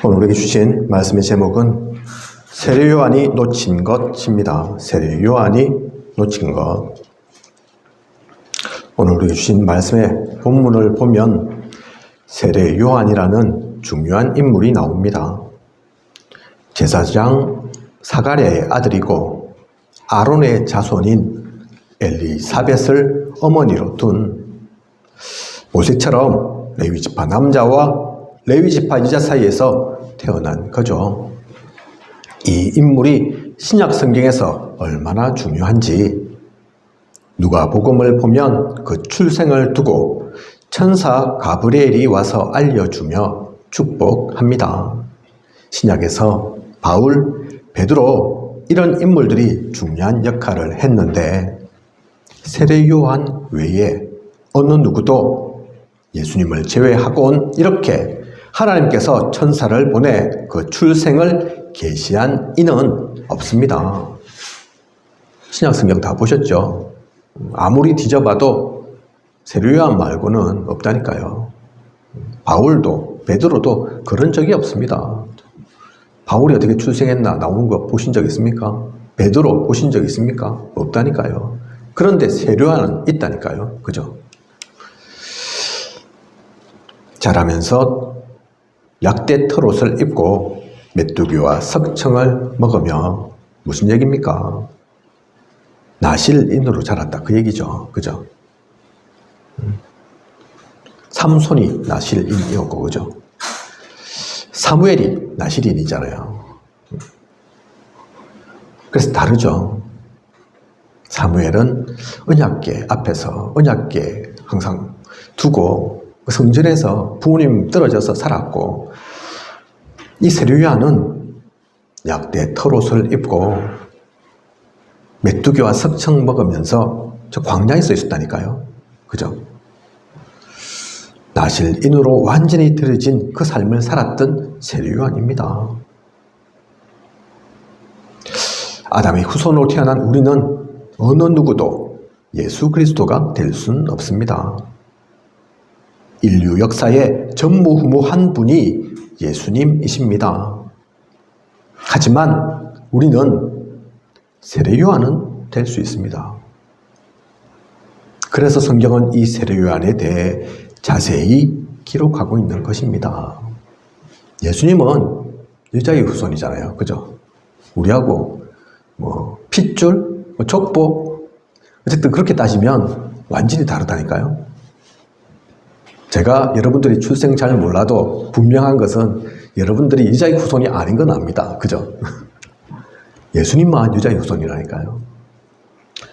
오늘 우리에게 주신 말씀의 제목은 세례 요한이 놓친 것입니다. 세례 요한이 놓친 것. 오늘 우리에게 주신 말씀의 본문을 보면 세례 요한이라는 중요한 인물이 나옵니다. 제사장 사가랴의 아들이고 아론의 자손인 엘리사벳을 어머니로 둔 모세처럼 레위지파 남자와 레위지파 여자 사이에서 태어난 거죠. 이 인물이 신약 성경에서 얼마나 중요한지 누가복음을 보면 그 출생을 두고 천사 가브리엘이 와서 알려주며 축복합니다. 신약에서 바울, 베드로 이런 인물들이 중요한 역할을 했는데 세례 요한 외에 어느 누구도 예수님을 제외하고는 이렇게 하나님께서 천사를 보내 그 출생을 계시한 이는 없습니다. 신약 성경 다 보셨죠? 아무리 뒤져봐도 세례 요한 말고는 없다니까요. 바울도 베드로도 그런 적이 없습니다. 바울이 어떻게 출생했나 나오는 거 보신 적 있습니까? 베드로 보신 적 있습니까? 없다니까요. 그런데 세례 요한은 있다니까요. 그죠? 자라면서 약대 털옷을 입고 메뚜기와 석청을 먹으며 무슨 얘기입니까? 나실인으로 자랐다 그 얘기죠. 그죠? 삼손이 나실인이었고 그죠? 사무엘이 나실인이잖아요. 그래서 다르죠. 사무엘은 언약궤 앞에서 언약궤 항상 두고 성전에서 부모님 떨어져서 살았고 이 세례 요한은 약대 털옷을 입고 메뚜기와 석청 먹으면서 저 광야에 서 있었다니까요. 그죠? 나실인으로 완전히 들여진 그 삶을 살았던 세례 요한입니다. 아담의 후손으로 태어난 우리는 어느 누구도 예수 그리스도가 될 수는 없습니다. 인류 역사의 전무후무한 분이 예수님이십니다. 하지만 우리는 세례 요한은 될 수 있습니다. 그래서 성경은 이 세례 요한에 대해 자세히 기록하고 있는 것입니다. 예수님은 여자의 후손이잖아요. 그죠? 우리하고 핏줄, 족보 어쨌든 그렇게 따지면 완전히 다르다니까요. 제가 여러분들이 출생 잘 몰라도 분명한 것은 여러분들이 여자의 후손이 아닌 건 압니다. 그죠? 예수님만 여자의 후손이라니까요.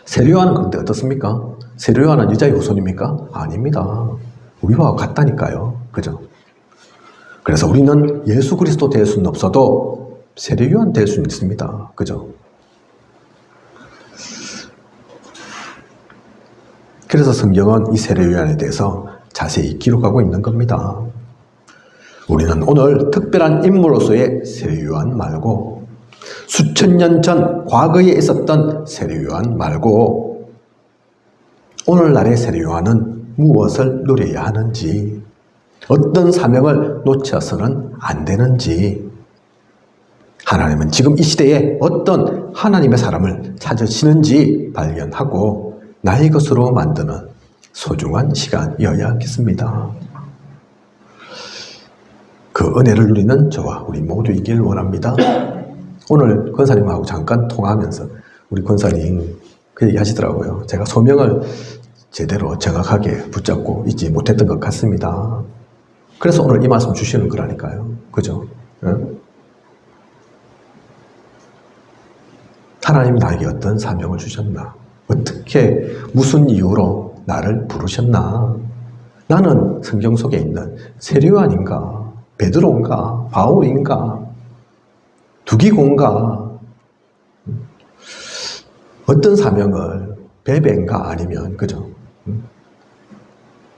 세례 요한은 그런데 어떻습니까? 세례 요한은 여자의 후손입니까? 아닙니다. 우리와 같다니까요. 그죠? 그래서 우리는 예수 그리스도 될 수는 없어도 세례 요한 될 수는 있습니다. 그죠? 그래서 성경은 이 세례 요한에 대해서 자세히 기록하고 있는 겁니다. 우리는 오늘 특별한 인물로서의 세례 요한 말고 수천 년 전 과거에 있었던 세례 요한 말고 오늘날의 세례 요한은 무엇을 누려야 하는지 어떤 사명을 놓쳐서는 안 되는지 하나님은 지금 이 시대에 어떤 하나님의 사람을 찾으시는지 발견하고 나의 것으로 만드는 소중한 시간이어야겠습니다. 그 은혜를 누리는 저와 우리 모두이길 원합니다. 오늘 권사님하고 잠깐 통화하면서 우리 권사님 그 얘기 하시더라고요. 제가 소명을 제대로 정확하게 붙잡고 있지 못했던 것 같습니다. 그래서 오늘 이 말씀 주시는 거라니까요. 그죠? 응? 하나님이 나에게 어떤 사명을 주셨나? 어떻게 무슨 이유로 나를 부르셨나? 나는 성경 속에 있는 세례 요한인가? 베드로인가? 바울인가? 두기고인가? 어떤 사명을 베베인가 아니면 그죠?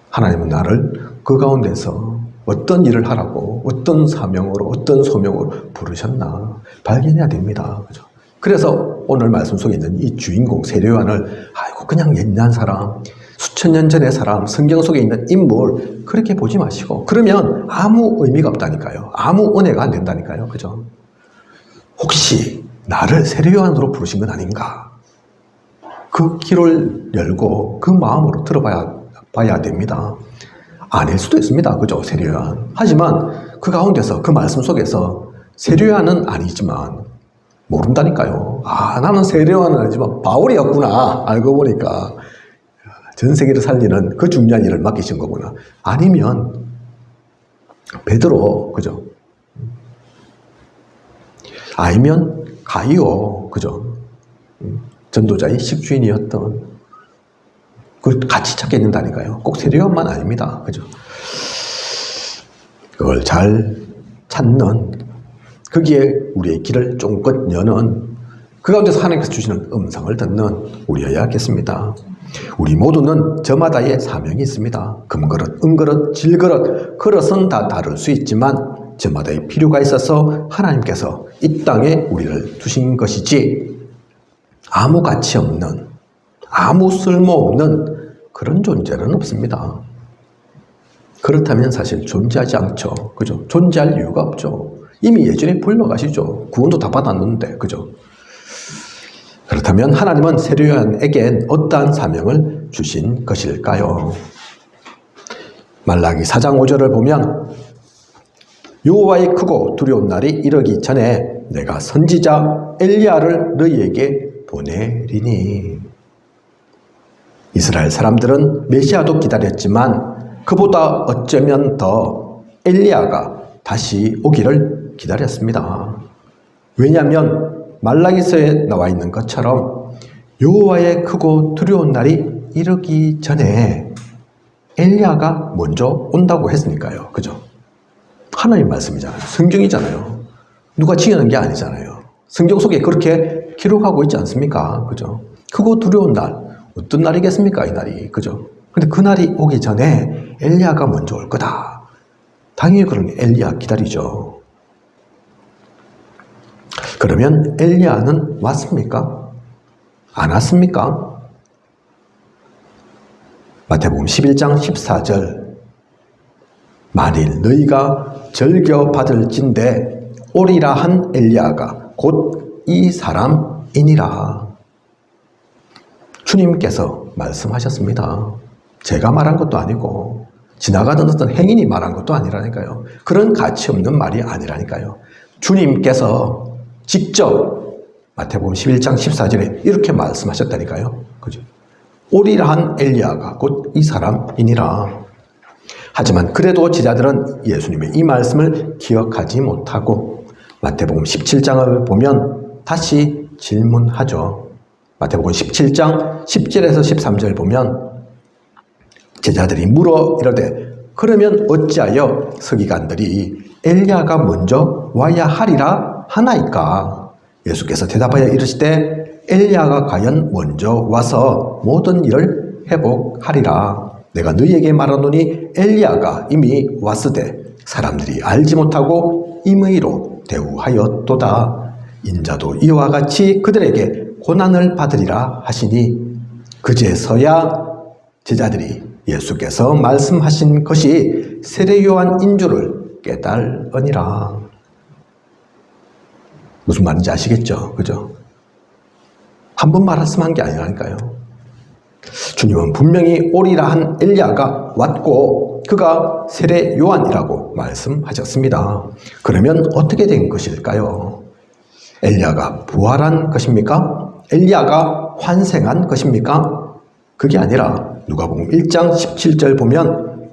하나님은 나를 그 가운데서 어떤 일을 하라고 어떤 사명으로 어떤 소명으로 부르셨나 발견해야 됩니다. 그죠? 그래서 오늘 말씀 속에 있는 이 주인공 세례 요한을 아이고 그냥 옛날 사람 수천 년 전의 사람, 성경 속에 있는 인물 그렇게 보지 마시고 그러면 아무 의미가 없다니까요. 아무 은혜가 안 된다니까요. 그죠? 혹시 나를 세례요한으로 부르신 건 아닌가? 그 귀를 열고 그 마음으로 들어봐야 됩니다. 아닐 수도 있습니다. 그죠? 세례요한. 하지만 그 가운데서 그 말씀 속에서 세례요한은 아니지만 모른다니까요. 아, 나는 세례요한은 아니지만 바울이었구나. 알고 보니까 전 세계를 살리는 그 중요한 일을 맡기신 거구나. 아니면 베드로, 그죠? 아니면 가이오, 그죠? 전도자의 식주인이었던 그걸 같이 찾겠는다니까요. 꼭 세례요한만 아닙니다. 그죠? 그걸 잘 찾는 거기에 우리의 길을 쫑긋 여는 그 가운데서 하나님께서 주시는 음성을 듣는 우리여야겠습니다. 우리 모두는 저마다의 사명이 있습니다. 금그릇, 은그릇, 질그릇, 그릇은 다 다를 수 있지만 저마다의 필요가 있어서 하나님께서 이 땅에 우리를 두신 것이지 아무 가치 없는, 아무 쓸모없는 그런 존재는 없습니다. 그렇다면 사실 존재하지 않죠. 그죠? 존재할 이유가 없죠. 이미 예전에 불러가시죠. 구원도 다 받았는데, 그죠? 그렇다면 하나님은 세례요한에겐 어떠한 사명을 주신 것일까요? 말라기 4장 5절을 보면 여호와의 크고 두려운 날이 이르기 전에 내가 선지자 엘리야를 너희에게 보내리니. 이스라엘 사람들은 메시아도 기다렸지만 그보다 어쩌면 더 엘리야가 다시 오기를 기다렸습니다. 왜냐하면 말라기서에 나와 있는 것처럼 여호와의 크고 두려운 날이 이르기 전에 엘리야가 먼저 온다고 했으니까요. 그죠? 하나님 말씀이잖아요. 성경이잖아요. 누가 지어낸 게 아니잖아요. 성경 속에 그렇게 기록하고 있지 않습니까? 그죠? 크고 두려운 날, 어떤 날이겠습니까? 이 날이. 그죠? 근데 그 날이 오기 전에 엘리야가 먼저 올 거다. 당연히 그런 엘리야 기다리죠. 그러면 엘리야는 왔습니까? 안 왔습니까? 마태복음 11장 14절 만일 너희가 절겨 받을진대 오리라 한 엘리야가 곧 이 사람이니라. 주님께서 말씀하셨습니다. 제가 말한 것도 아니고 지나가던 어떤 행인이 말한 것도 아니라니까요. 그런 가치 없는 말이 아니라니까요. 주님께서 직접 마태복음 11장 14절에 이렇게 말씀하셨다니까요. 그죠? 오리라 한 엘리야가 곧 이 사람이니라. 하지만 그래도 제자들은 예수님의 이 말씀을 기억하지 못하고 마태복음 17장을 보면 다시 질문하죠. 마태복음 17장 10절에서 13절 보면 제자들이 물어 이르되 그러면 어찌하여 서기관들이 엘리야가 먼저 와야 하리라 하나이까? 예수께서 대답하여 이르시되 엘리야가 과연 먼저 와서 모든 일을 회복하리라. 내가 너희에게 말하노니 엘리야가 이미 왔으되 사람들이 알지 못하고 임의로 대우하였도다. 인자도 이와 같이 그들에게 고난을 받으리라 하시니 그제서야 제자들이 예수께서 말씀하신 것이 세례요한인 줄을 깨달으니라. 무슨 말인지 아시겠죠? 그죠? 한 번 말씀한 게 아니라니까요. 주님은 분명히 오리라 한 엘리야가 왔고 그가 세례요한이라고 말씀하셨습니다. 그러면 어떻게 된 것일까요? 엘리야가 부활한 것입니까? 엘리야가 환생한 것입니까? 그게 아니라 누가복음 1장 17절 보면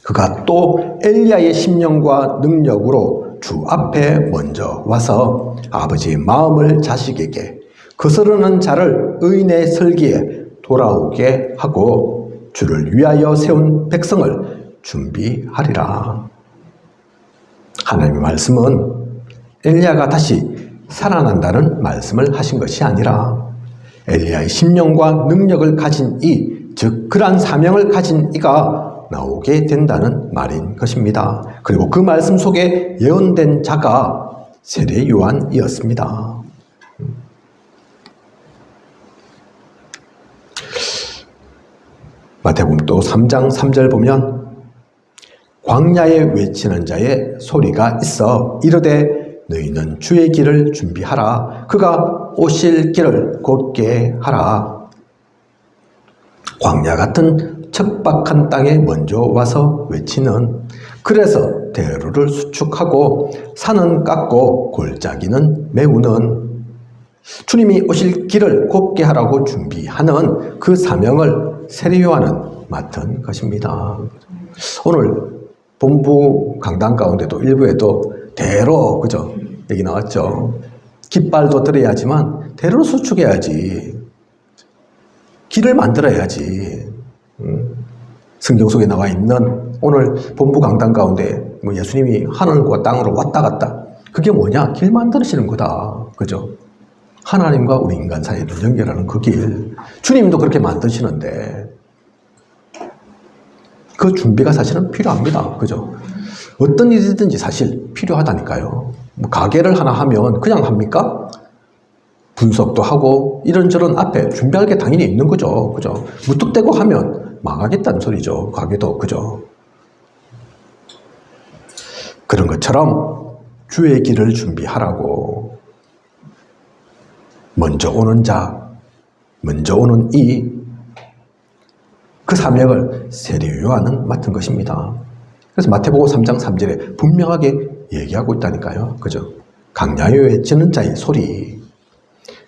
그가 또 엘리야의 심령과 능력으로 주 앞에 먼저 와서 아버지의 마음을 자식에게 거스르는 자를 의인의 설기에 돌아오게 하고 주를 위하여 세운 백성을 준비하리라. 하나님의 말씀은 엘리야가 다시 살아난다는 말씀을 하신 것이 아니라 엘리야의 심령과 능력을 가진 이, 즉 그러한 사명을 가진 이가 나오게 된다는 말인 것입니다. 그리고 그 말씀 속에 예언된 자가 세례 요한이었습니다. 마태복음 또 3장 3절 보면 광야에 외치는 자의 소리가 있어 이르되 너희는 주의 길을 준비하라. 그가 오실 길을 곧게 하라. 광야 같은 척박한 땅에 먼저 와서 외치는, 그래서 대로를 수축하고 산은 깎고 골짜기는 메우는, 주님이 오실 길을 곱게 하라고 준비하는 그 사명을 세례요한은 맡은 것입니다. 오늘 본부 강단 가운데도 일부에도 대로, 그죠? 얘기 나왔죠. 깃발도 들어야지만 대로 수축해야지. 길을 만들어야지. 성경 속에 나와 있는 오늘 본부 강단 가운데 뭐 예수님이 하늘과 땅으로 왔다 갔다. 그게 뭐냐? 길 만드시는 거다. 그죠? 하나님과 우리 인간 사이를 연결하는 그 길. 주님도 그렇게 만드시는데 그 준비가 사실은 필요합니다. 그죠? 어떤 일이든지 사실 필요하다니까요. 뭐 가게를 하나 하면 그냥 합니까? 분석도 하고 이런저런 앞에 준비할 게 당연히 있는 거죠. 그죠? 무턱대고 하면 망하겠다는 소리죠. 가게도. 그죠? 그런 것처럼 주의 길을 준비하라고 먼저 오는 자, 먼저 오는 그 사명을 세례요한은 맡은 것입니다. 그래서 마태복음 3장 3절에 분명하게 얘기하고 있다니까요. 그죠? 광야에 외치는 자의 소리,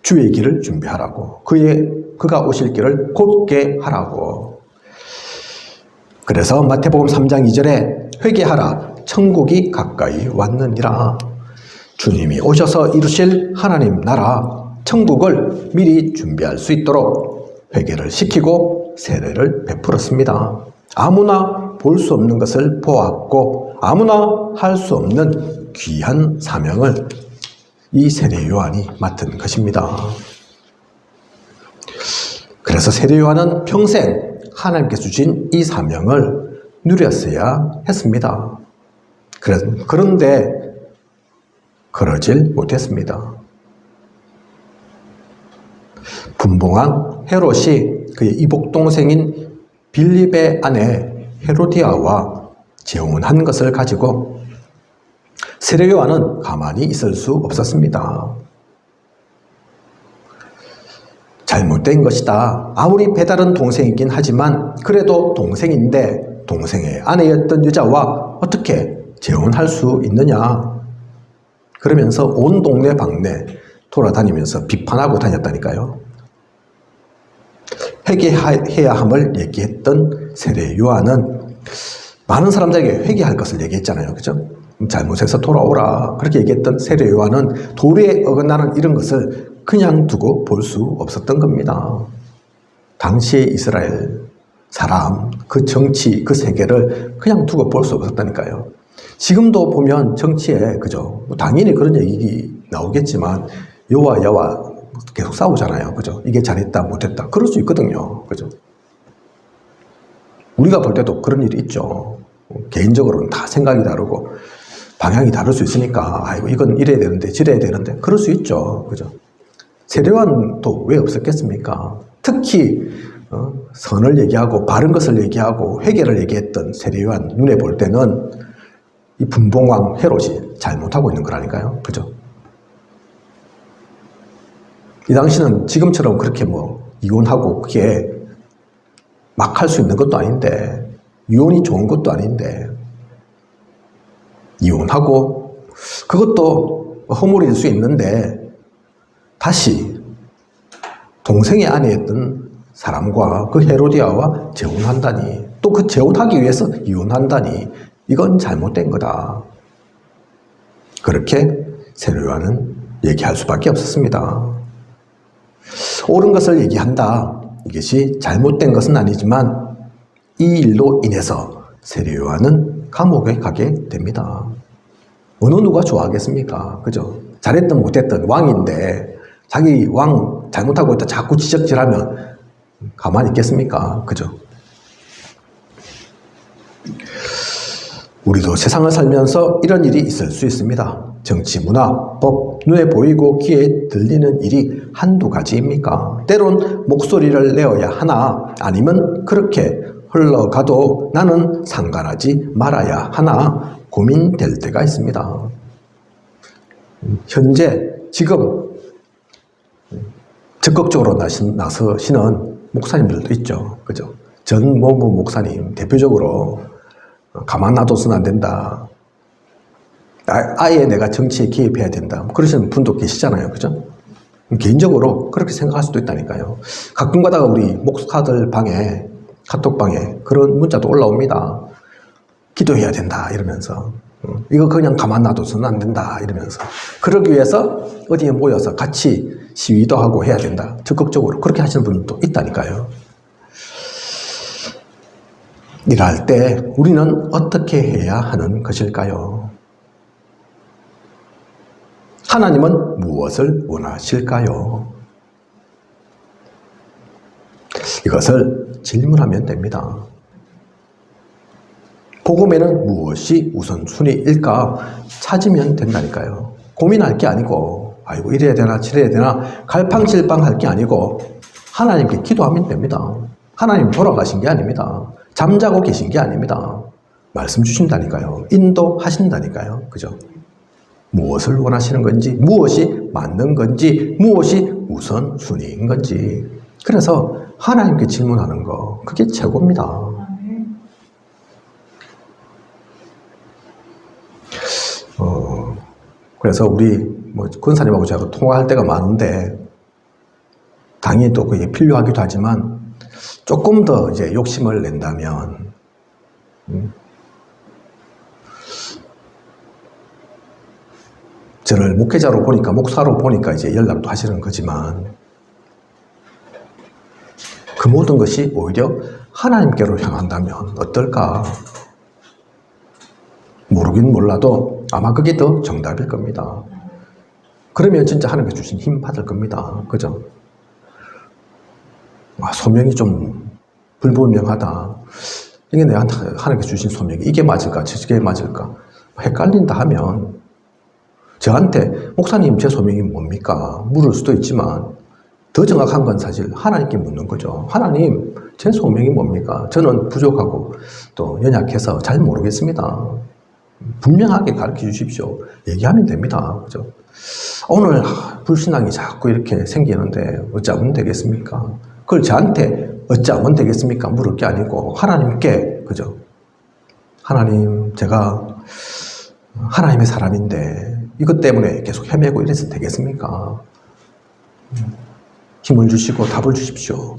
주의 길을 준비하라고, 그가 오실 길을 곧게 하라고. 그래서 마태복음 3장 2절에 회개하라, 천국이 가까이 왔느니라. 주님이 오셔서 이루실 하나님 나라, 천국을 미리 준비할 수 있도록 회개를 시키고 세례를 베풀었습니다. 아무나 볼 수 없는 것을 보았고 아무나 할 수 없는 귀한 사명을 이 세례 요한이 맡은 것입니다. 그래서 세례 요한은 평생 하나님께서 주신 이 사명을 누렸어야 했습니다. 그런데 그러질 못했습니다. 분봉왕 헤롯이 그의 이복 동생인 빌립의 아내 헤로디아와 재혼한 것을 가지고 세례 요한은 가만히 있을 수 없었습니다. 잘못된 것이다. 아무리 배다른 동생이긴 하지만 그래도 동생인데 동생의 아내였던 여자와 어떻게 재혼할 수 있느냐. 그러면서 온 동네 방네 돌아다니면서 비판하고 다녔다니까요. 회개해야 함을 얘기했던 세례 요한은 많은 사람들에게 회개할 것을 얘기했잖아요. 그죠? 잘못해서 돌아오라. 그렇게 얘기했던 세례 요한은 도리에 어긋나는 이런 것을 그냥 두고 볼 수 없었던 겁니다. 당시의 이스라엘 사람, 그 정치, 그 세계를 그냥 두고 볼 수 없었다니까요. 지금도 보면 정치에, 그죠? 당연히 그런 얘기 나오겠지만, 여와 야와 계속 싸우잖아요. 그죠? 이게 잘했다, 못했다. 그럴 수 있거든요. 그죠? 우리가 볼 때도 그런 일이 있죠. 개인적으로는 다 생각이 다르고, 방향이 다를 수 있으니까, 아이고, 이건 이래야 되는데, 저래야 되는데, 그럴 수 있죠. 그죠? 세례요한도 왜 없었겠습니까? 특히, 선을 얘기하고, 바른 것을 얘기하고, 회개를 얘기했던 세례요한 눈에 볼 때는 이 분봉왕 헤롯이 잘못하고 있는 거라니까요. 그죠? 이 당시는 지금처럼 그렇게 뭐 이혼하고 그게 막 할 수 있는 것도 아닌데, 이혼이 좋은 것도 아닌데, 이혼하고 그것도 허물일 수 있는데 다시 동생의 아내였던 사람과 그 헤로디아와 재혼한다니, 또 그 재혼하기 위해서 이혼한다니, 이건 잘못된 거다. 그렇게 세례 요한은 얘기할 수밖에 없었습니다. 옳은 것을 얘기한다. 이것이 잘못된 것은 아니지만 이 일로 인해서 세례 요한은 감옥에 가게 됩니다. 어느 누가 좋아하겠습니까? 그죠? 잘했든 못했든 왕인데 자기 왕 잘못하고 있다 자꾸 지적질하면 가만히 있겠습니까? 그죠? 우리도 세상을 살면서 이런 일이 있을 수 있습니다. 정치, 문화, 법, 눈에 보이고 귀에 들리는 일이 한두 가지입니까? 때론 목소리를 내어야 하나 아니면 그렇게 흘러가도 나는 상관하지 말아야 하나 고민될 때가 있습니다. 현재 지금 적극적으로 나서시는 목사님들도 있죠. 그죠? 전 목사님 대표적으로 가만 놔둬서는 안 된다. 아예 내가 정치에 개입해야 된다. 그러시는 분도 계시잖아요. 그죠? 개인적으로 그렇게 생각할 수도 있다니까요. 가끔 가다가 우리 목사들 방에, 카톡방에 그런 문자도 올라옵니다. 기도해야 된다 이러면서 이거 그냥 가만 놔둬서는 안 된다 이러면서 그러기 위해서 어디에 모여서 같이 시위도 하고 해야 된다. 적극적으로 그렇게 하시는 분도 있다니까요. 이럴 때 우리는 어떻게 해야 하는 것일까요? 하나님은 무엇을 원하실까요? 이것을 질문하면 됩니다. 복음에는 무엇이 우선순위일까 찾으면 된다니까요. 고민할 게 아니고 아이고 이래야 되나 저래야 되나 갈팡질팡할 게 아니고 하나님께 기도하면 됩니다. 하나님 돌아가신 게 아닙니다. 잠자고 계신 게 아닙니다. 말씀 주신다니까요. 인도하신다니까요. 그죠? 무엇을 원하시는 건지, 무엇이 맞는 건지, 무엇이 우선순위인 건지. 그래서 하나님께 질문하는 거, 그게 최고입니다. 그래서 우리 권사님하고 제가 통화할 때가 많은데, 당연히 또 그게 필요하기도 하지만, 조금 더 이제 욕심을 낸다면, 저를 목회자로 보니까, 목사로 보니까 이제 연락도 하시는 거지만, 그 모든 것이 오히려 하나님께로 향한다면 어떨까? 모르긴 몰라도 아마 그게 더 정답일 겁니다. 그러면 진짜 하나님께 주신 힘 받을 겁니다. 그죠? 소명이 좀 불분명하다. 이게 내가 하나님께 주신 소명이 이게 맞을까? 저게 맞을까? 헷갈린다 하면 저한테 목사님 제 소명이 뭡니까? 물을 수도 있지만 더 정확한 건 사실 하나님께 묻는 거죠. 하나님 제 소명이 뭡니까? 저는 부족하고 또 연약해서 잘 모르겠습니다. 분명하게 가르쳐 주십시오. 얘기하면 됩니다. 그죠? 오늘 불신앙이 자꾸 이렇게 생기는데 어쩌면 되겠습니까? 그걸 저한테 어쩌면 되겠습니까? 물을 게 아니고 하나님께, 그죠? 하나님, 제가 하나님의 사람인데 이것 때문에 계속 헤매고 이래서 되겠습니까? 힘을 주시고 답을 주십시오.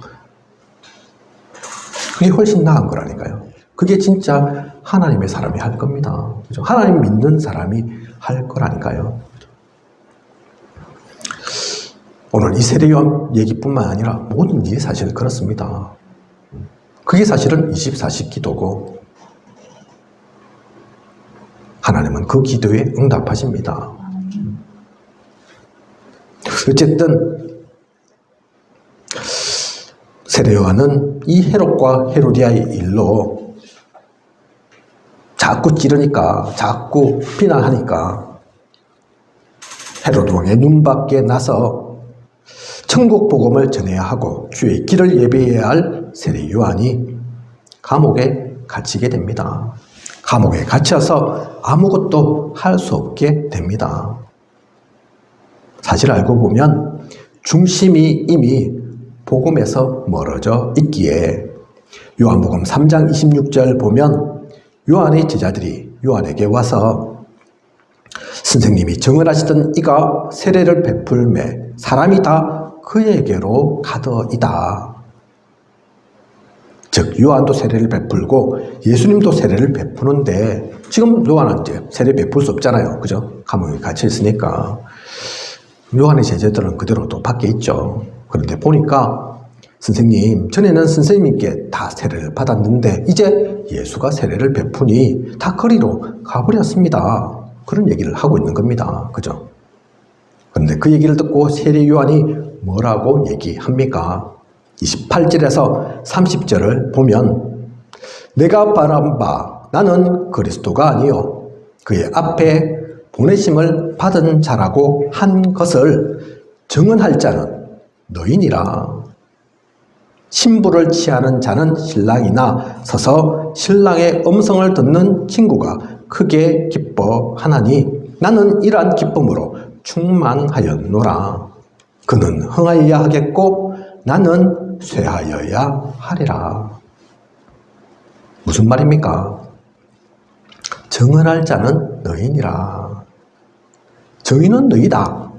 그게 훨씬 나은 거라니까요. 그게 진짜 하나님의 사람이 할 겁니다. 그죠? 하나님 믿는 사람이 할 거라니까요. 오늘 이 세례요한 얘기뿐만 아니라 모든 일이 사실 그렇습니다. 그게 사실은 24시 기도고 하나님은 그 기도에 응답하십니다. 어쨌든 세례요한은 이 헤롯과 헤로디아의 일로 자꾸 찌르니까, 자꾸 비난하니까 헤롯 왕의 눈밖에 나서 천국 복음을 전해야 하고 주의 길을 예배해야 할 세례 요한이 감옥에 갇히게 됩니다. 감옥에 갇혀서 아무것도 할 수 없게 됩니다. 사실 알고 보면 중심이 이미 복음에서 멀어져 있기에 요한복음 3장 26절 보면 요한의 제자들이 요한에게 와서 선생님이 정언하시던 이가 세례를 베풀매 사람이 다 그에게로 가더이다. 즉 요한도 세례를 베풀고 예수님도 세례를 베푸는데 지금 요한은 이제 세례 베풀 수 없잖아요. 그죠? 감옥에 갇혀 있으니까. 요한의 제자들은 그대로 또 밖에 있죠. 그런데 보니까 선생님, 전에는 선생님께 다 세례를 받았는데 이제 예수가 세례를 베푸니 다 거리로 가버렸습니다. 그런 얘기를 하고 있는 겁니다. 그죠? 그런데 그 얘기를 듣고 세례 요한이 뭐라고 얘기합니까? 28절에서 30절을 보면 내가 바란 바 나는 그리스도가 아니요 그의 앞에 보내심을 받은 자라고 한 것을 증언할 자는 너희니라. 신부를 취하는 자는 신랑이나 서서 신랑의 음성을 듣는 친구가 크게 기뻐하나니 나는 이러한 기쁨으로 충만하였노라. 그는 흥하여야 하겠고 나는 쇠하여야 하리라. 무슨 말입니까? 증언할 자는 너희니라. 증인은 너희다.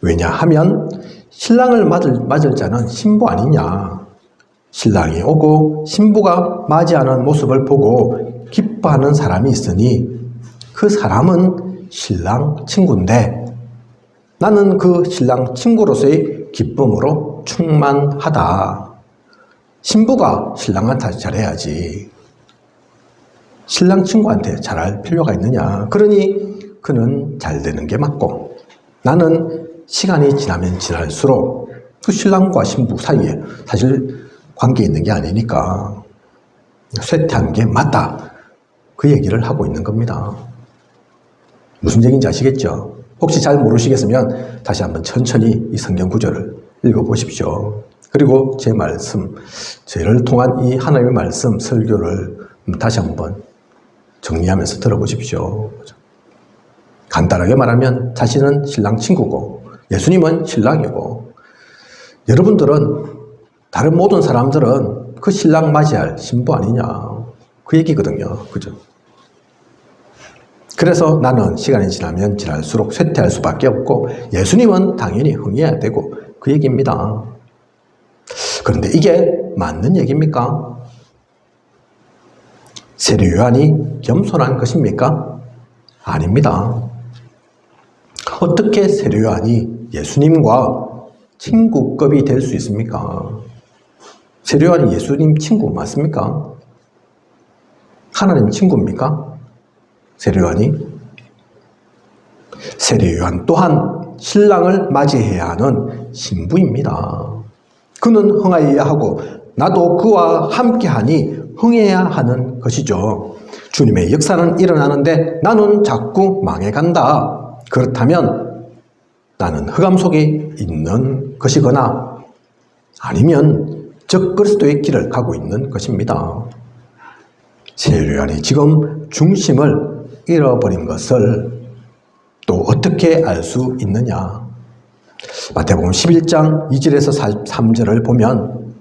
왜냐하면 신랑을 맞을 자는 신부 아니냐. 신랑이 오고 신부가 맞이하는 모습을 보고 기뻐하는 사람이 있으니 그 사람은 신랑 친구인데 나는 그 신랑 친구로서의 기쁨으로 충만하다. 신부가 신랑한테 잘해야지. 신랑 친구한테 잘할 필요가 있느냐. 그러니 그는 잘 되는 게 맞고 나는 시간이 지나면 지날수록 그 신랑과 신부 사이에 사실 관계 있는 게 아니니까 쇠퇴한 게 맞다. 그 얘기를 하고 있는 겁니다. 무슨 얘기인지 아시겠죠? 혹시 잘 모르시겠으면 다시 한번 천천히 이 성경 구절을 읽어보십시오. 그리고 제 말씀, 저를 통한 이 하나님의 말씀 설교를 다시 한번 정리하면서 들어보십시오. 간단하게 말하면 자신은 신랑 친구고 예수님은 신랑이고 여러분들은 다른 모든 사람들은 그 신랑 맞이할 신부 아니냐. 그 얘기거든요. 그죠? 그래서 나는 시간이 지나면 지날수록 쇠퇴할 수밖에 없고 예수님은 당연히 흥해야 되고 그 얘기입니다. 그런데 이게 맞는 얘기입니까? 세례 요한이 겸손한 것입니까? 아닙니다. 어떻게 세례 요한이 예수님과 친구급이 될 수 있습니까? 세례 요한이 예수님 친구 맞습니까? 하나님 친구입니까? 세례 요한이? 세례 요한 또한 신랑을 맞이해야 하는 신부입니다. 그는 흥하여야 하고 나도 그와 함께하니 흥해야 하는 것이죠. 주님의 역사는 일어나는데 나는 자꾸 망해간다. 그렇다면 나는 흑암 속에 있는 것이거나 아니면 적그리스도의 길을 가고 있는 것입니다. 세례 요한이 지금 중심을 잃어버린 것을 또 어떻게 알 수 있느냐? 마태복음 11장 2절에서 3절을 보면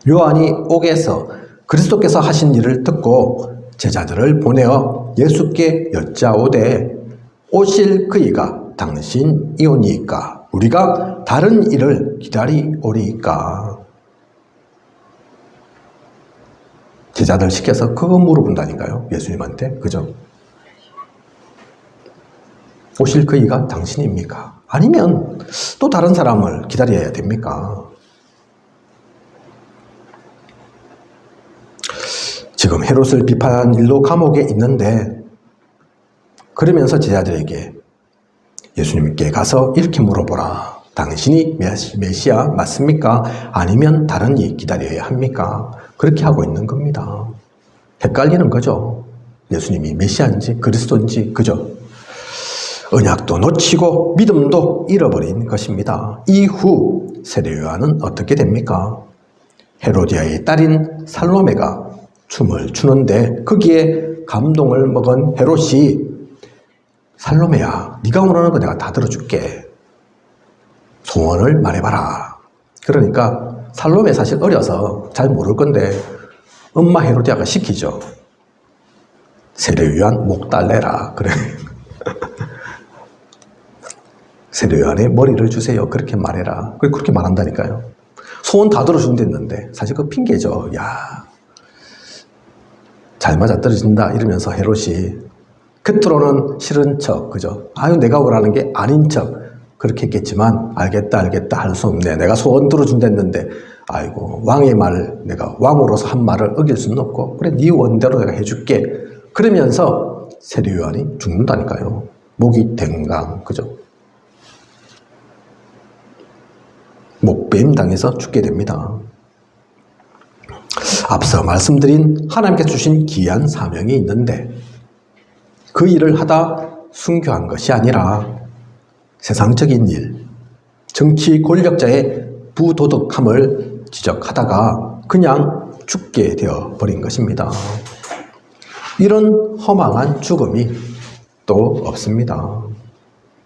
요한이 옥에서 그리스도께서 하신 일을 듣고 제자들을 보내어 예수께 여짜오되 오실 그이가 당신이오니이까 우리가 다른 일을 기다리오리이까. 제자들 시켜서 그거 물어본다니까요. 예수님한테. 그죠? 오실 그이가 당신입니까? 아니면 또 다른 사람을 기다려야 됩니까? 지금 헤롯을 비판한 일로 감옥에 있는데 그러면서 제자들에게 예수님께 가서 이렇게 물어보라. 당신이 메시아 맞습니까? 아니면 다른 이 기다려야 합니까? 그렇게 하고 있는 겁니다. 헷갈리는 거죠. 예수님이 메시아인지 그리스도인지. 그죠? 언약도 놓치고 믿음도 잃어버린 것입니다. 이후 세례 요한은 어떻게 됩니까? 헤로디아의 딸인 살로메가 춤을 추는데 거기에 감동을 먹은 헤롯이 살로메야, 네가 원하는 거 내가 다 들어줄게. 소원을 말해봐라. 그러니까 살로메 사실 어려서 잘 모를 건데 엄마 헤로디아가 시키죠. 세례 요한 목 달래라. 그래. 세례 요한의 머리를 주세요. 그렇게 말해라. 그렇게 말한다니까요. 소원 다 들어준댔는데 사실 그 핑계죠. 야, 잘 맞아떨어진다 이러면서 헤롯이 겉으로는 싫은 척, 그죠? 아유, 내가 원하는 게 아닌 척 그렇게 했겠지만 알겠다 할 수 없네. 내가 소원 들어준댔는데 아이고, 왕의 말, 내가 왕으로서 한 말을 어길 수는 없고 그래, 네 원대로 내가 해줄게. 그러면서 세례 요한이 죽는다니까요. 목이 댕강, 그죠? 목뱀 당해서 죽게 됩니다. 앞서 말씀드린 하나님께서 주신 귀한 사명이 있는데 그 일을 하다 순교한 것이 아니라 세상적인 일, 정치 권력자의 부도덕함을 지적하다가 그냥 죽게 되어 버린 것입니다. 이런 허망한 죽음이 또 없습니다.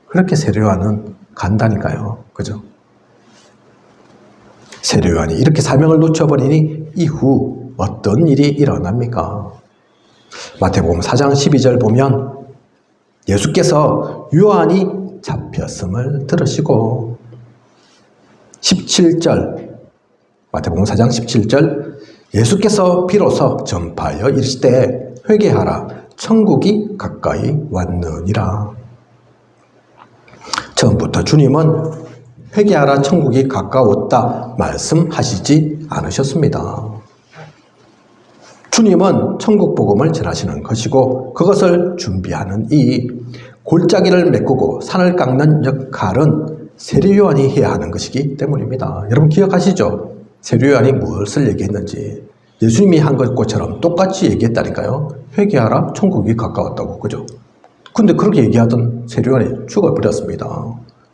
그렇게 세례요한은 간다니까요. 그죠? 세례요한이 이렇게 사명을 놓쳐버리니 이후 어떤 일이 일어납니까? 마태복음 4장 12절 보면 예수께서 요한이 잡혔음을 들으시고 17절 마태복음 4장 17절 예수께서 비로소 전파하여 이르시되 회개하라 천국이 가까이 왔느니라. 처음부터 주님은 회개하라 천국이 가까웠다 말씀하시지 않으셨습니다. 주님은 천국 복음을 전하시는 것이고 그것을 준비하는 이 골짜기를 메꾸고 산을 깎는 역할은 세례요한이 해야 하는 것이기 때문입니다. 여러분 기억하시죠? 세례요한이 무엇을 얘기했는지 예수님이 한 것처럼 똑같이 얘기했다니까요. 회개하라 천국이 가까웠다고. 그죠? 근데 그렇게 얘기하던 세례요한이 죽어버렸습니다.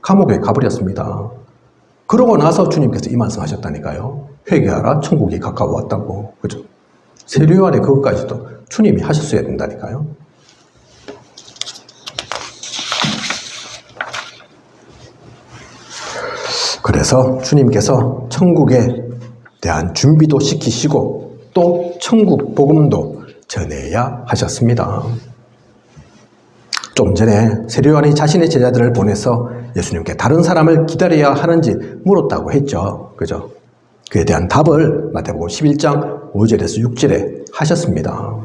감옥에 가버렸습니다. 그러고 나서 주님께서 이 말씀 하셨다니까요. 회개하라 천국이 가까웠다고. 그죠? 세례요한의 그것까지도 주님이 하셨어야 된다니까요. 그래서 주님께서 천국에 대한 준비도 시키시고 또 천국 복음도 전해야 하셨습니다. 좀 전에 세례요한이 자신의 제자들을 보내서 예수님께 다른 사람을 기다려야 하는지 물었다고 했죠. 그죠? 그에 대한 답을 마태복음 11장 5절에서 6절에 하셨습니다.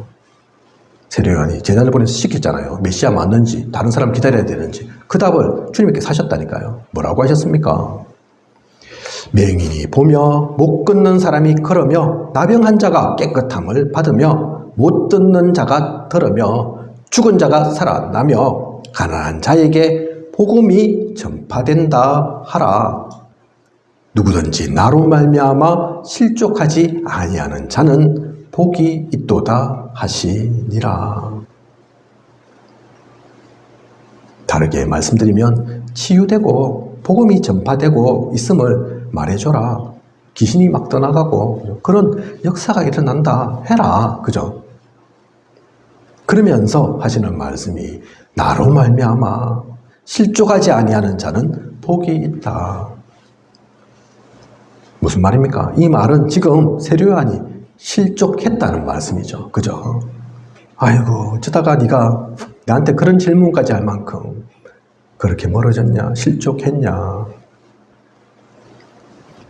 세례요한이 제자를 보내서 시켰잖아요. 메시아 맞는지 다른 사람 기다려야 되는지 그 답을 주님께서 하셨다니까요. 뭐라고 하셨습니까? 맹인이 보며 못 걷는 사람이 걸으며 나병한 자가 깨끗함을 받으며 못 듣는 자가 들으며 죽은 자가 살아나며 가난한 자에게 복음이 전파된다 하라. 누구든지 나로 말미암아 실족하지 아니하는 자는 복이 있도다 하시니라. 다르게 말씀드리면 치유되고 복음이 전파되고 있음을 말해줘라. 귀신이 막 떠나가고 그런 역사가 일어난다 해라. 그죠? 그러면서 하시는 말씀이 나로 말미암아 실족하지 아니하는 자는 복이 있다. 무슨 말입니까? 이 말은 지금 세례요한이 실족했다는 말씀이죠. 그죠? 아이고 어쩌다가 네가 나한테 그런 질문까지 할 만큼 그렇게 멀어졌냐? 실족했냐?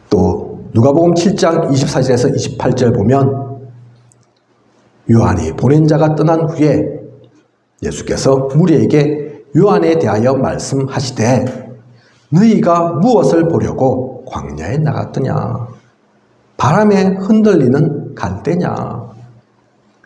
또 누가복음 7장 24절에서 28절 보면 요한이 보낸 자가 떠난 후에 예수께서 무리에게 요한에 대하여 말씀하시되 너희가 무엇을 보려고 광야에 나갔더냐? 바람에 흔들리는 갈대냐?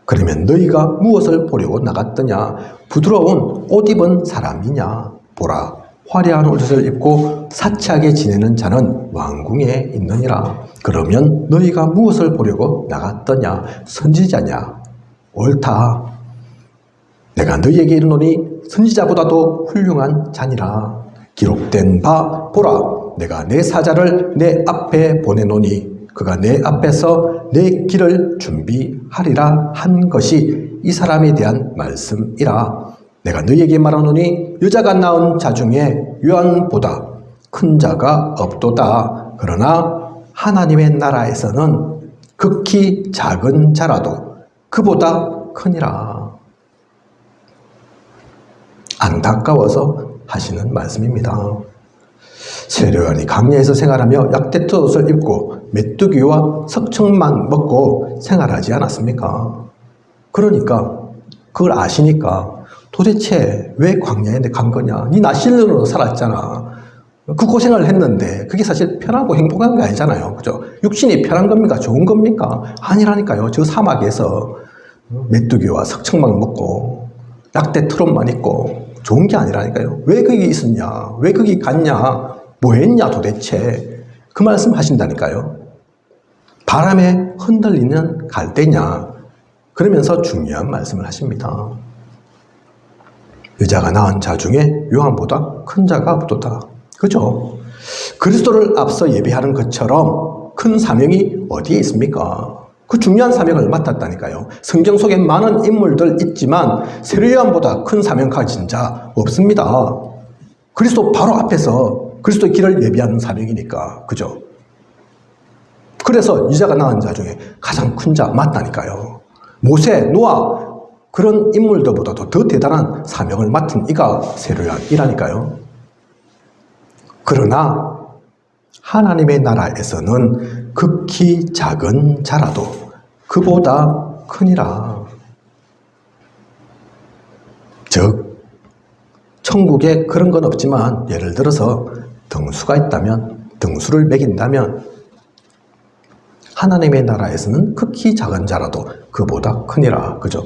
그러면 너희가 무엇을 보려고 나갔더냐? 부드러운 옷 입은 사람이냐? 보라, 화려한 옷을 입고 사치하게 지내는 자는 왕궁에 있느니라. 그러면 너희가 무엇을 보려고 나갔더냐? 선지자냐? 옳다. 내가 너희에게 이르노니 선지자보다도 훌륭한 자니라. 기록된 바 보라, 내가 내 사자를 내 앞에 보내노니 그가 내 앞에서 내 길을 준비하리라 한 것이 이 사람에 대한 말씀이라. 내가 너희에게 말하노니 여자가 낳은 자 중에 요한보다 큰 자가 없도다. 그러나 하나님의 나라에서는 극히 작은 자라도 그보다 크니라. 안타까워서 하시는 말씀입니다. 세례요한이 광야에서 생활하며 약대트 옷을 입고 메뚜기와 석청만 먹고 생활하지 않았습니까? 그러니까 그걸 아시니까 도대체 왜 광야에 간 거냐? 네 나실론으로 살았잖아. 그 고생을 했는데 그게 사실 편하고 행복한 게 아니잖아요. 그죠? 육신이 편한 겁니까? 좋은 겁니까? 아니라니까요. 저 사막에서 메뚜기와 석청만 먹고 약대 트롯만 입고 좋은 게 아니라니까요. 왜 거기 있었냐? 왜 거기 갔냐? 뭐 했냐 도대체? 그 말씀 하신다니까요. 바람에 흔들리는 갈대냐? 그러면서 중요한 말씀을 하십니다. 여자가 낳은 자 중에 요한보다 큰 자가 없도다. 그죠? 그리스도를 앞서 예비하는 것처럼 큰 사명이 어디에 있습니까? 그 중요한 사명을 맡았다니까요. 성경 속에 많은 인물들 있지만 세례 요한보다 큰 사명 가진 자 없습니다. 그리스도 바로 앞에서 그리스도의 길을 예비하는 사명이니까. 그죠? 그래서 여자가 낳은 자 중에 가장 큰 자 맞다니까요. 모세, 노아 그런 인물들보다도 더 대단한 사명을 맡은 이가 세례 요한이라니까요. 그러나 하나님의 나라에서는 극히 작은 자라도 그보다 크니라. 즉 천국에 그런 건 없지만 예를 들어서 등수가 있다면, 등수를 매긴다면 하나님의 나라에서는 극히 작은 자라도 그보다 크니라. 그죠?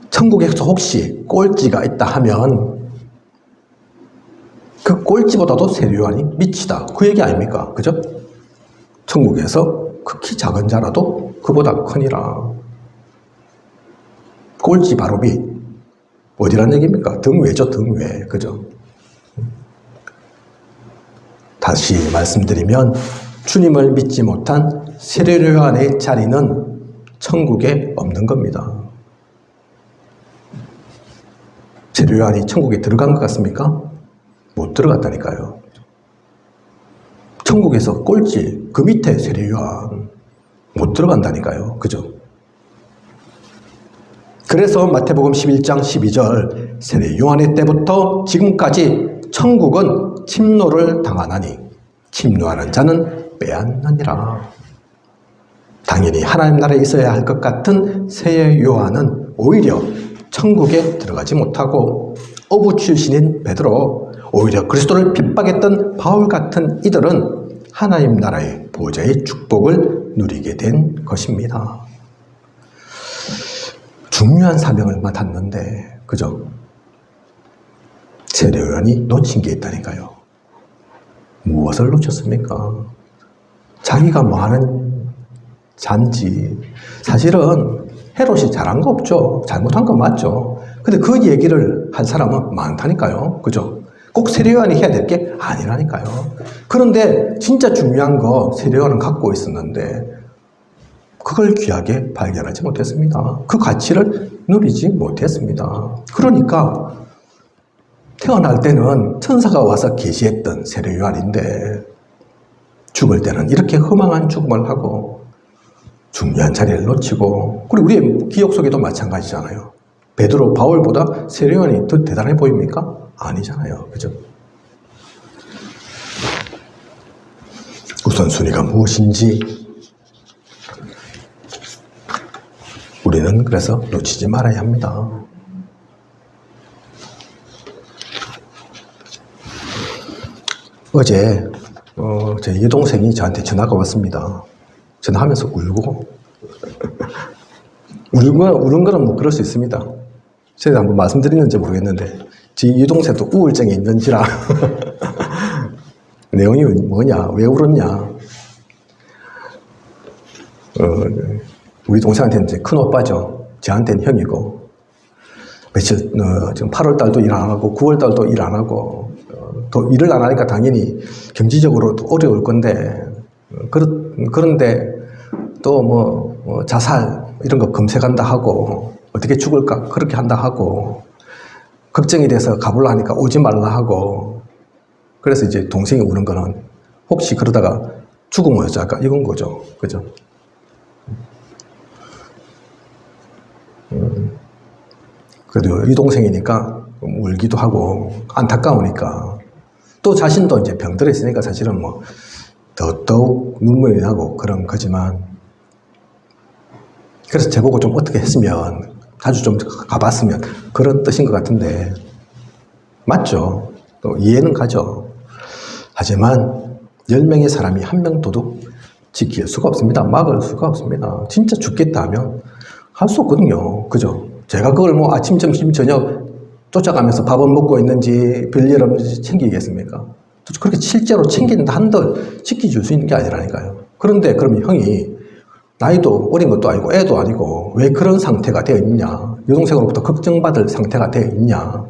천국에서 혹시 꼴찌가 있다 하면 그 꼴찌보다도 세례 요한이 미치다. 그 얘기 아닙니까? 그죠? 천국에서 극히 작은 자라도 그보다 크니라. 꼴찌 바로비 어디란 얘기입니까? 등외죠, 등외. 그죠? 다시 말씀드리면 주님을 믿지 못한 세례 요한의 자리는 천국에 없는 겁니다. 세례 요한이 천국에 들어간 것 같습니까? 못 들어갔다니까요. 천국에서 꼴찌, 그 밑에 세례 요한 못 들어간다니까요. 그죠? 그래서 마태복음 11장 12절 세례 요한의 때부터 지금까지 천국은 침노를 당하나니 침노하는 자는 빼앗느니라. 당연히 하나님 나라에 있어야 할 것 같은 세례 요한은 오히려 천국에 들어가지 못하고 어부 출신인 베드로, 오히려 그리스도를 핍박했던 바울 같은 이들은 하나님 나라의 보좌의 축복을 누리게 된 것입니다. 중요한 사명을 맡았는데, 그죠? 세례 요한이 놓친 게 있다니까요. 무엇을 놓쳤습니까? 자기가 뭐 하는 잔지. 사실은 헤롯이 잘한 거 없죠. 잘못한 거 맞죠. 근데 그 얘기를 한 사람은 많다니까요. 그죠? 꼭 세례 요한이 해야 될 게 아니라니까요. 그런데 진짜 중요한 거 세례 요한은 갖고 있었는데 그걸 귀하게 발견하지 못했습니다. 그 가치를 누리지 못했습니다. 그러니까 태어날 때는 천사가 와서 계시했던 세례 요한인데 죽을 때는 이렇게 허망한 죽음을 하고 중요한 자리를 놓치고, 그리고 우리의 기억 속에도 마찬가지잖아요. 베드로, 바울보다 세례 요한이 더 대단해 보입니까? 아니잖아요. 그죠? 우선순위가 무엇인지 우리는 그래서 놓치지 말아야 합니다. 어제 제 여동생이 저한테 전화가 왔습니다. 전화하면서 울고 우는 거는 뭐 그럴 수 있습니다. 제가 한번 말씀드리는지 모르겠는데 제 여동생도 우울증이 있는지라 내용이 뭐냐, 왜 울었냐. 우리 동생한테는 이제 큰 오빠죠. 저한테는 형이고, 며칠 지금 8월 달도 일 안 하고 9월 달도 일 안 하고, 또 일을 안 하니까 당연히 경제적으로 어려울 건데, 그런데 또 뭐 자살 이런 거 검색한다 하고 어떻게 죽을까 그렇게 한다 하고 걱정이 돼서 가볼라 하니까 오지 말라 하고, 그래서 이제 동생이 우는 거는 혹시 그러다가 죽으면 어쩔까 이건 거죠. 그죠? 그래도 이 동생이니까 울기도 하고 안타까우니까, 또 자신도 이제 병들어 있으니까 사실은 뭐 더더욱 눈물이 나고 그런 거지만, 그래서 제보고 좀 어떻게 했으면, 자주 좀 가봤으면 그런 뜻인 것 같은데, 맞죠? 또 이해는 가죠. 하지만 10명의 사람이 한 명도도 지킬 수가 없습니다. 막을 수가 없습니다. 진짜 죽겠다 하면 할 수 없거든요. 그죠? 제가 그걸 뭐 아침, 점심, 저녁 쫓아가면서 밥은 먹고 있는지 별일 없는지 챙기겠습니까? 그렇게 실제로 챙긴다 한들 지켜줄 수 있는 게 아니라니까요. 그런데 그러면 형이 나이도 어린 것도 아니고 애도 아니고 왜 그런 상태가 되어 있느냐. 여동생으로부터 걱정받을 상태가 되어 있냐?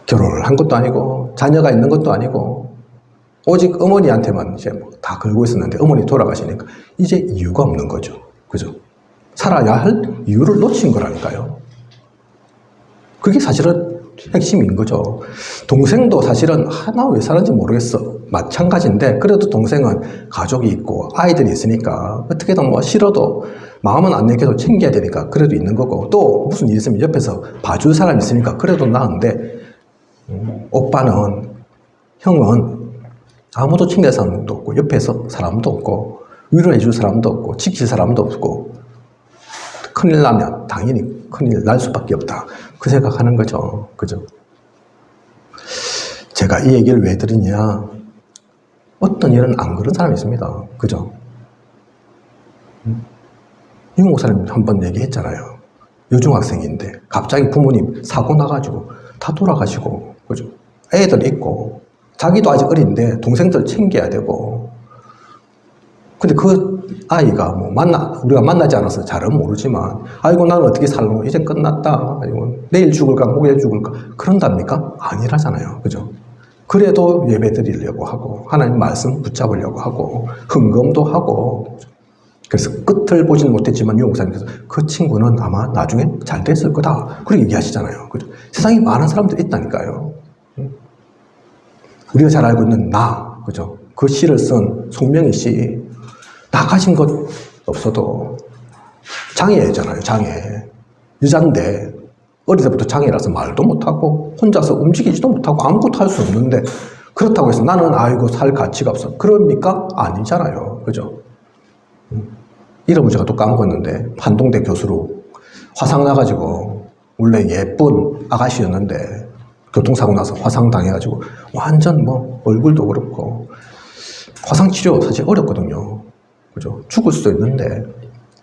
결혼을 한 것도 아니고 자녀가 있는 것도 아니고 오직 어머니한테만 이제 뭐 다 걸고 있었는데 어머니 돌아가시니까 이제 이유가 없는 거죠. 그죠? 살아야 할 이유를 놓친 거라니까요. 그게 사실은 핵심인 거죠. 동생도 사실은 나 왜 사는지 모르겠어. 마찬가지인데 그래도 동생은 가족이 있고 아이들이 있으니까 어떻게든 뭐 싫어도 마음은 안 내게도 챙겨야 되니까 그래도 있는 거고 또 무슨 일 있으면 옆에서 봐줄 사람이 있으니까 그래도 나은데 오빠는 형은 아무도 챙길 사람도 없고 옆에서 사람도 없고 위로해 줄 사람도 없고 지킬 사람도 없고 큰일 나면 당연히 큰일 날 수밖에 없다. 그 생각하는 거죠. 그죠? 제가 이 얘기를 왜 드리냐? 어떤 일은 안 그런 사람이 있습니다. 그죠? 윤 목사님 한번 얘기했잖아요. 여중학생인데 갑자기 부모님 사고 나가지고 다 돌아가시고 그죠? 애들 있고 자기도 아직 어린데 동생들 챙겨야 되고 근데 그 아이가 뭐 우리가 만나지 않아서 잘은 모르지만 아이고 나는 어떻게 살노? 이제 끝났다. 아이고 내일 죽을까 모레 죽을까 그런답니까? 아니라잖아요. 그죠? 그래도 예배 드리려고 하고 하나님 말씀 붙잡으려고 하고 헌금도 하고 그래서 끝을 보지는 못했지만 유 목사님께서 그 친구는 아마 나중에 잘 됐을 거다 그렇게 얘기하시잖아요. 그죠? 세상에 많은 사람들이 있다니까요. 우리가 잘 알고 있는 나, 그죠? 그 시를 쓴 송명희 씨, 나 가진 것 없어도 장애잖아요, 장애. 여잔데 어릴 때부터 장애라서 말도 못하고 혼자서 움직이지도 못하고 아무것도 할 수 없는데 그렇다고 해서 나는 아이고 살 가치가 없어. 그럽니까? 아니잖아요, 그죠? 이름을 제가 또 까먹었는데 판동대 교수로 화상 나가지고 원래 예쁜 아가씨였는데 교통사고 나서 화상 당해가지고 완전 뭐 얼굴도 그렇고 화상 치료 사실 어렵거든요. 그죠? 죽을 수도 있는데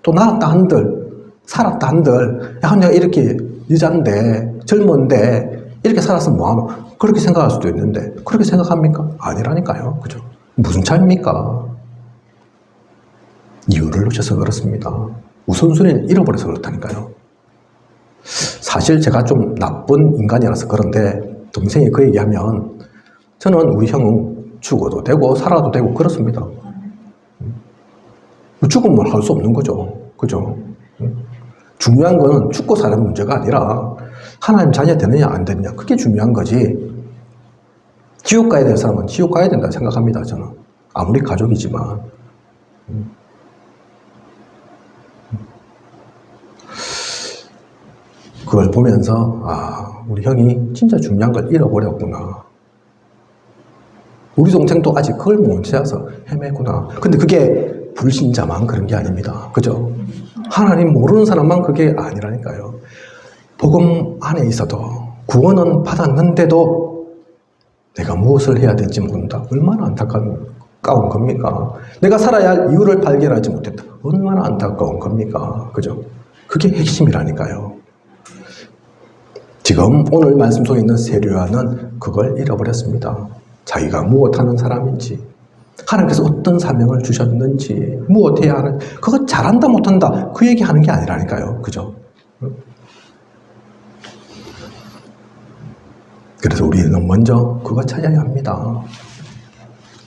또 날았다 한들 살았다 한들 야 내가 이렇게 여잔데 젊은데 이렇게 살았으면 뭐하노? 그렇게 생각할 수도 있는데 그렇게 생각합니까? 아니라니까요. 그죠? 무슨 차이입니까? 이유를 놓쳐서 그렇습니다. 우선순위를 잃어버려서 그렇다니까요. 사실 제가 좀 나쁜 인간이라서 그런데 동생이 그 얘기하면 저는 우리 형은 죽어도 되고 살아도 되고 그렇습니다. 죽으면 할 수 없는 거죠. 그죠? 중요한 거는 죽고 사는 문제가 아니라 하나님 자녀 되느냐 안 되느냐 그게 중요한 거지. 지옥 가야 될 사람은 지옥 가야 된다 생각합니다. 저는 아무리 가족이지만 그걸 보면서 우리 형이 진짜 중요한 걸 잃어버렸구나. 우리 동생도 아직 그걸 못 찾아서 헤매구나. 근데 그게 불신자만 그런 게 아닙니다. 그죠? 하나님 모르는 사람만 그게 아니라니까요. 복음 안에 있어도 구원은 받았는데도 내가 무엇을 해야 될지 모른다. 얼마나 안타까운 겁니까? 내가 살아야 할 이유를 발견하지 못했다. 얼마나 안타까운 겁니까? 그죠? 그게 핵심이라니까요. 지금 오늘 말씀 속에 있는 세례요한은 그걸 잃어버렸습니다. 자기가 무엇하는 사람인지, 하나님께서 어떤 사명을 주셨는지, 무엇해야 하는지, 그거 잘한다 못한다 그 얘기하는 게 아니라니까요. 그죠? 그래서 우리는 먼저 그거 찾아야 합니다.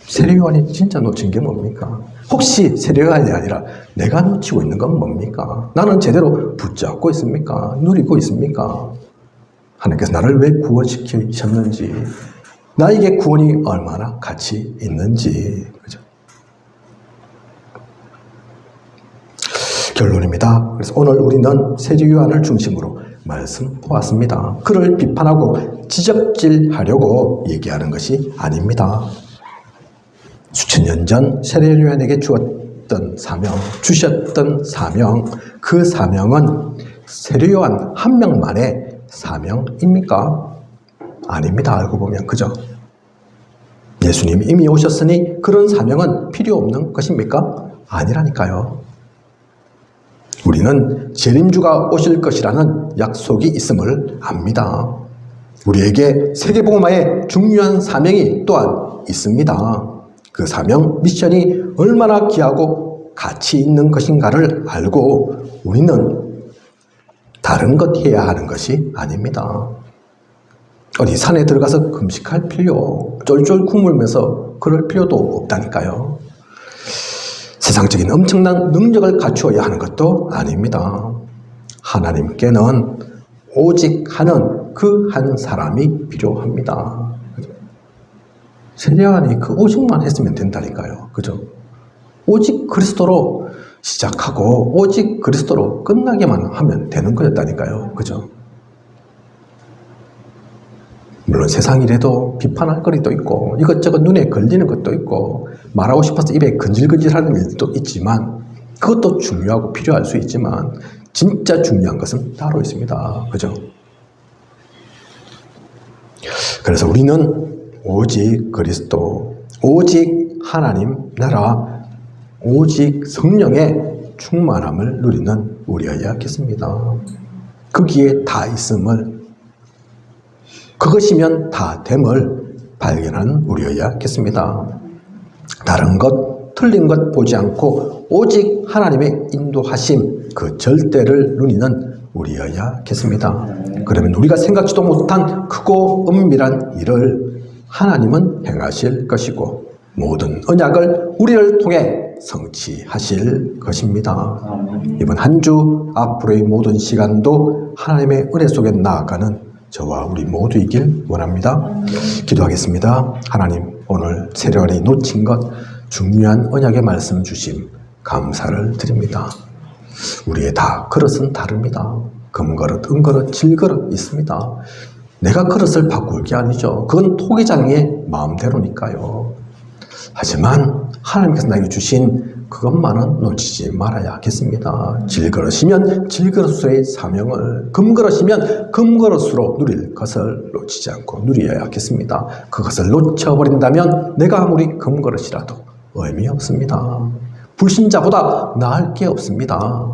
세례요한이 진짜 놓친 게 뭡니까? 혹시 세례요한이 아니라 내가 놓치고 있는 건 뭡니까? 나는 제대로 붙잡고 있습니까? 누리고 있습니까? 하나님께서 나를 왜 구원시키셨는지, 나에게 구원이 얼마나 가치 있는지, 그죠? 결론입니다. 그래서 오늘 우리는 세례요한을 중심으로 말씀 보았습니다. 그를 비판하고 지적질하려고 얘기하는 것이 아닙니다. 수천 년 전 세례요한에게 주셨던 사명, 그 사명은 세례요한 한 명만의 사명입니까? 아닙니다. 알고 보면. 그죠? 예수님이 이미 오셨으니 그런 사명은 필요 없는 것입니까? 아니라니까요. 우리는 재림주가 오실 것이라는 약속이 있음을 압니다. 우리에게 세계복음화의 중요한 사명이 또한 있습니다. 그 사명, 미션이 얼마나 귀하고 가치 있는 것인가를 알고 우리는 다른 것 해야 하는 것이 아닙니다. 어디 산에 들어가서 금식할 필요, 쫄쫄 굶으면서 그럴 필요도 없다니까요. 세상적인 엄청난 능력을 갖추어야 하는 것도 아닙니다. 하나님께는 오직 하는 그 한 사람이 필요합니다. 세례요한이 그 오직만 했으면 된다니까요. 그죠? 오직 그리스도로 시작하고 오직 그리스도로 끝나게만 하면 되는 거였다니까요. 그죠? 물론 세상 일에도 비판할 거리도 있고 이것저것 눈에 걸리는 것도 있고 말하고 싶어서 입에 근질근질하는 일도 있지만 그것도 중요하고 필요할 수 있지만 진짜 중요한 것은 따로 있습니다. 그죠? 그래서 우리는 오직 그리스도, 오직 하나님 나라, 오직 성령의 충만함을 누리는 우리여야겠습니다. 거기에 다 있음을, 그것이면 다 됨을 발견하는 우리여야겠습니다. 다른 것, 틀린 것 보지 않고 오직 하나님의 인도하심, 그 절대를 누리는 우리여야겠습니다. 그러면 우리가 생각지도 못한 크고 은밀한 일을 하나님은 행하실 것이고 모든 언약을 우리를 통해 성취하실 것입니다. 이번 한 주 앞으로의 모든 시간도 하나님의 은혜 속에 나아가는 저와 우리 모두이길 원합니다. 기도하겠습니다. 하나님, 오늘 세례요한이 놓친 것 중요한 언약의 말씀 주심 감사를 드립니다. 우리의 다 그릇은 다릅니다. 금그릇, 은그릇, 질그릇 있습니다. 내가 그릇을 바꿀 게 아니죠. 그건 토기장의 마음대로니까요. 하지만 하나님께서 나에게 주신 그것만은 놓치지 말아야겠습니다. 질그릇이면 질그릇의 사명을, 금그릇이면 금그릇으로 누릴 것을 놓치지 않고 누려야겠습니다. 그것을 놓쳐버린다면 내가 아무리 금그릇이라도 의미 없습니다. 불신자보다 나을 게 없습니다.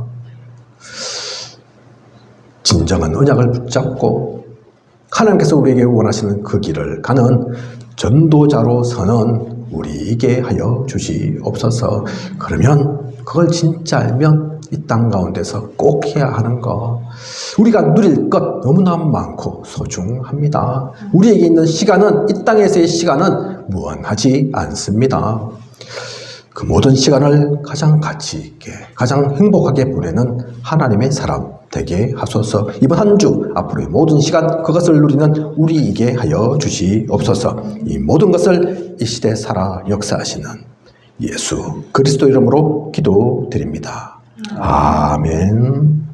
진정한 언약을 붙잡고 하나님께서 우리에게 원하시는 그 길을 가는 전도자로 서는 우리에게 하여 주시옵소서. 그러면 그걸 진짜 알면 이 땅 가운데서 꼭 해야 하는 것, 우리가 누릴 것 너무나 많고 소중합니다. 우리에게 있는 시간은, 이 땅에서의 시간은 무한하지 않습니다. 그 모든 시간을 가장 가치 있게, 가장 행복하게 보내는 하나님의 사람 되게 하소서. 이번 한 주 앞으로의 모든 시간 그것을 누리는 우리에게 하여 주시옵소서. 이 모든 것을 이 시대 살아 역사하시는 예수 그리스도 이름으로 기도드립니다. 아멘.